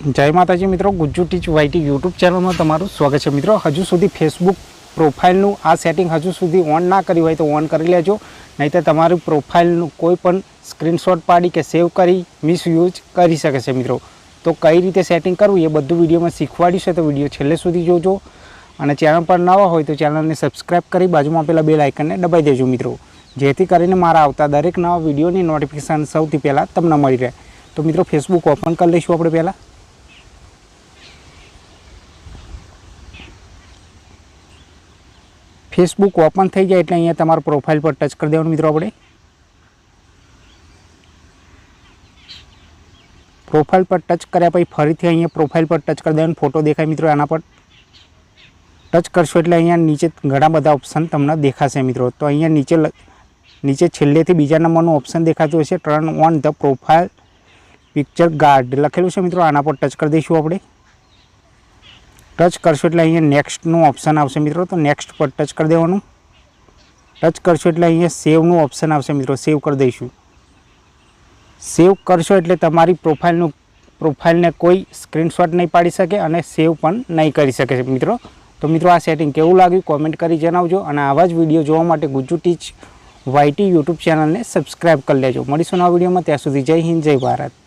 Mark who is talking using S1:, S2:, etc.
S1: જય માતાજી મિત્રો, ગુજ્જુ ટીચ વાયટી યુટ્યુબ ચેનલમાં તમારું સ્વાગત છે। મિત્રો, હજુ સુધી ફેસબુક પ્રોફાઇલનું આ સેટિંગ હજુ સુધી ઓન ના કર્યું હોય તો ઓન કરી લેજો, નહીં તો તમારી પ્રોફાઇલનું કોઈ પણ સ્ક્રીનશોટ પાડી કે સેવ કરી મિસયુઝ કરી શકે છે। મિત્રો, તો કઈ રીતે સેટિંગ કરવું એ બધું વિડીયોમાં શીખવાડ્યું છે, તો વિડીયો છેલ્લે સુધી જોજો અને ચેનલ પર નવા હોય તો ચેનલને સબસ્ક્રાઈબ કરી બાજુમાં પેલા બેલ આઇકનને દબાવી દેજો મિત્રો, જેથી કરીને મારા આવતા દરેક નવા વિડીયોની નોટિફિકેશન સૌથી પહેલાં તમને મળી રહે। તો મિત્રો, ફેસબુક ઓપન કરી લઈશું આપણે પહેલાં। फेसबुक ओपन थी जाए एटले अहींया तमारा प्रोफाइल पर टच कर देवानुं। मित्रों, आपणे प्रोफाइल पर टच कर्या पछी फरीथी अहींया प्रोफाइल पर टच कर देवानुं। फोटो देखाय मित्रों, आना पर टच करशो एटले अहींया नीचे घणा बधा ऑप्शन तमने देखाशे। मित्रों, तो अहींया नीचे छेल्लेथी बीजा नंबरनुं ऑप्शन देखातुं हशे, turn on the profile picture guard लखेलुं छे। मित्रों, आना पर टच कर दईशुं आपणे। टच करशो एटले अहींया नेक्स्टનું ऑप्शन आवशे। मित्रों, तो नेक्स्ट पर टच कर देवानुं। टच करशो एटले अहींया सेवનું ऑप्शन आवशे। मित्रों, सेव कर दईशुं। सेव करशो एटले तमारी प्रोफाइलने कोई स्क्रीनशॉट नहीं पाड़ी सके अने सेव पण नहीं करी सके। मित्रों, तो मित्रों, आ सेटिंग केवुं लाग्युं कॉमेंट करी जणावजो अने आवा ज विडियो जोवा माटे गुज्जू टीच वायटी यूट्यूब चेनलने सब्सक्राइब कर लेजो। मळीशुं नवा विडियोमां, त्यां सुधी जय हिंद, जय भारत।